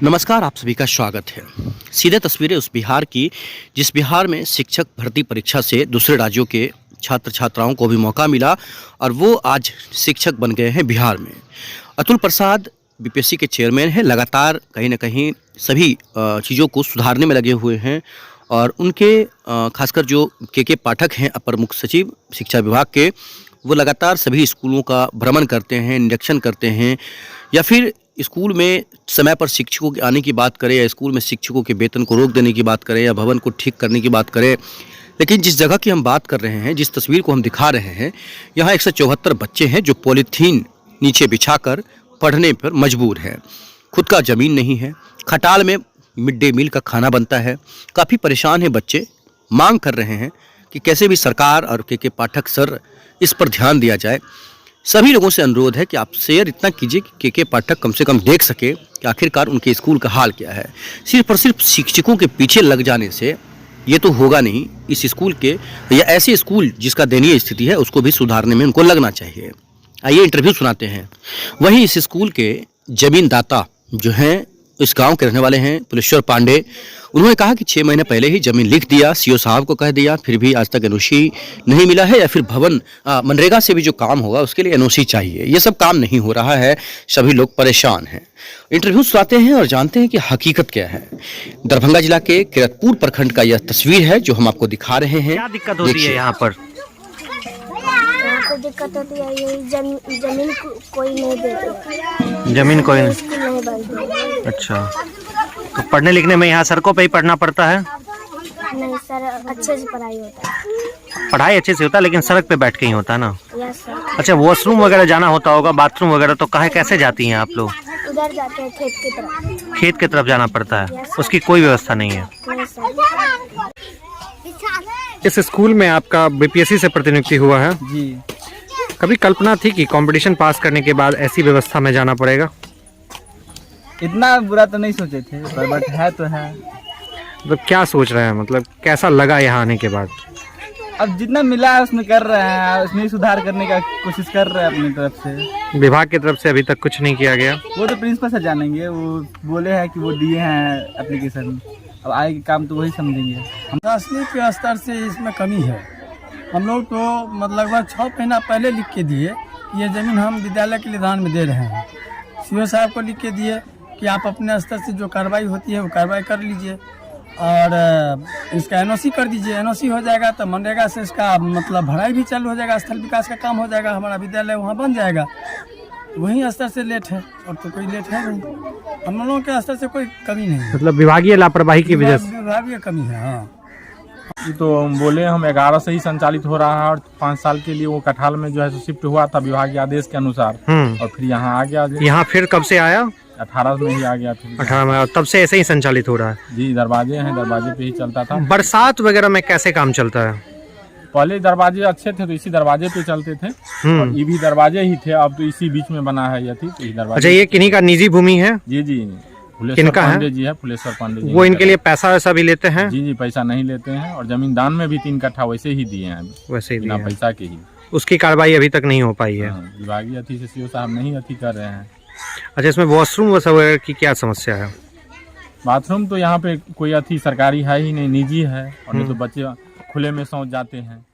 नमस्कार, आप सभी का स्वागत है। सीधे तस्वीरें उस बिहार की जिस बिहार में शिक्षक भर्ती परीक्षा से दूसरे राज्यों के छात्र छात्राओं को भी मौका मिला और वो आज शिक्षक बन गए हैं बिहार में। अतुल प्रसाद बीपीएससी के चेयरमैन हैं, लगातार कहीं ना कहीं सभी चीज़ों को सुधारने में लगे हुए हैं और उनके खासकर जो के पाठक हैं अपर मुख्य सचिव शिक्षा विभाग के, वो लगातार सभी स्कूलों का भ्रमण करते हैं, निरीक्षण करते हैं या फिर स्कूल में समय पर शिक्षकों के आने की बात करें या स्कूल में शिक्षकों के वेतन को रोक देने की बात करें या भवन को ठीक करने की बात करें। लेकिन जिस जगह की हम बात कर रहे हैं, जिस तस्वीर को हम दिखा रहे हैं, यहाँ 174 बच्चे हैं जो पॉलीथीन नीचे बिछाकर पढ़ने पर मजबूर हैं। खुद का ज़मीन नहीं है, खटाल में मिड डे मील का खाना बनता है। काफ़ी परेशान हैं बच्चे, मांग कर रहे हैं कि कैसे भी सरकार और के पाठक सर इस पर ध्यान दिया जाए। सभी लोगों से अनुरोध है कि आप शेयर इतना कीजिए कि के पाठक कम से कम देख सके कि आखिरकार उनके स्कूल का हाल क्या है। सिर्फ और सिर्फ शिक्षकों के पीछे लग जाने से ये तो होगा नहीं। इस स्कूल के या ऐसे स्कूल जिसका दयनीय स्थिति है उसको भी सुधारने में उनको लगना चाहिए। आइए इंटरव्यू सुनाते हैं। वहीं इस स्कूल के जमीनदाता जो हैं इस गांव के रहने वाले हैं पुलेश्वर पांडे, उन्होंने कहा कि 6 महीने पहले ही जमीन लिख दिया, सीओ साहब को कह दिया, फिर भी आज तक एनओसी नहीं मिला है या फिर भवन मनरेगा से भी जो काम होगा उसके लिए एनओसी चाहिए। ये सब काम नहीं हो रहा है, सभी लोग परेशान हैं। इंटरव्यू सुनाते हैं और जानते हैं कि हकीकत क्या है। दरभंगा जिला के किरतपुर प्रखंड का यह तस्वीर है जो हम आपको दिखा रहे हैं। क्या दिक्कत होती है यहाँ पर? दिक्कत होती है ये जमीन कोई नहीं देते, जमीन कोई नहीं। स्कूल नहीं बनते। अच्छा, तो पढ़ने लिखने में यहाँ सड़कों पे ही पढ़ना पड़ता है? नहीं सर, अच्छे से पढ़ाई होता है। पढ़ाई अच्छे से होता है लेकिन सड़क पे बैठ के ही होता है ना? Yes sir. अच्छा, वॉशरूम वगैरह जाना होता होगा, बाथरूम वगैरह, तो कहाँ कैसे जाती हैं आप लोग? उधर जाते हैं खेत की तरफ। खेत की तरफ जाना पड़ता है, उसकी कोई व्यवस्था नहीं है? नहीं सर। इस स्कूल में आपका बीपीएससी से प्रतिनियुक्ति हुआ है जी। कभी कल्पना थी कि कंपटीशन पास करने के बाद ऐसी व्यवस्था में जाना पड़ेगा? इतना बुरा तो नहीं सोचे थे पर बट है तो है। मतलब क्या सोच रहे हैं, मतलब कैसा लगा यहाँ आने के बाद? अब जितना मिला है उसमें कर रहे हैं, उसमें सुधार करने का कोशिश कर रहे हैं अपनी तरफ से। विभाग की तरफ से अभी तक कुछ नहीं किया गया? वो तो प्रिंसिपल सर जानेंगे, वो बोले हैं कि वो दिए हैं एप्लीकेशन, अब आगे काम तो वही समझेंगे। राशि के स्तर से इसमें कमी है। हम लोग तो मतलब लगभग 6 महीना पहले लिख के दिए कि ये ज़मीन हम विद्यालय के लिए दान में दे रहे हैं। सीओ साहब को लिख के दिए कि आप अपने स्तर से जो कार्रवाई होती है वो कार्रवाई कर लीजिए और इसका एनओसी कर दीजिए। एनओसी हो जाएगा तो मनरेगा से इसका मतलब भराई भी चालू हो जाएगा, स्थल विकास का काम हो जाएगा, हमारा विद्यालय वहाँ बन जाएगा। वहीं स्तर से लेट है और तो कोई लेट है नहीं, हम लोगों के स्तर से कोई कमी नहीं है। मतलब विभागीय लापरवाही की वजह से? विभागीय कमी है, हाँ। तो हम बोले हम 11 से ही संचालित हो रहा है और 5 साल के लिए वो कठाल में जो है शिफ्ट हुआ था विभागीय आदेश के अनुसार और फिर यहाँ आ गया। यहाँ फिर कब से आया? 18 में ही आ गया फिर 18 में, और तब से ऐसे ही संचालित हो रहा है? जी, दरवाजे हैं, दरवाजे पे ही चलता था। बरसात वगैरह में कैसे काम चलता है? पहले दरवाजे अच्छे थे तो इसी दरवाजे पे चलते थे और ये भी दरवाजे ही थे, अब तो इसी बीच में बना है ये थी तो ये दरवाजे। अच्छा, ये किन्हीं का निजी भूमि है? जी जी, फुलेश्वर किनका है? पांडे जी है, फुलेश्वर पांडे जी। वो इनके लिए पैसा वैसा भी लेते हैं? जी जी, पैसा नहीं लेते हैं और जमीन दान में भी 3 कट्ठा वैसे ही दिए हैं, वैसे ही बिना दिए हैं। पैसा के ही। उसकी कार्रवाई अभी तक नहीं हो पाई है? हाँ, विभागीय अथी से सीओ साहब नहीं अथी कर रहे हैं। अच्छा, इसमें वॉशरूम वगैरह की क्या समस्या है? बाथरूम तो यहाँ पे कोई अथी सरकारी है ही नहीं, निजी है और नहीं तो बच्चे खुले में शौच जाते हैं।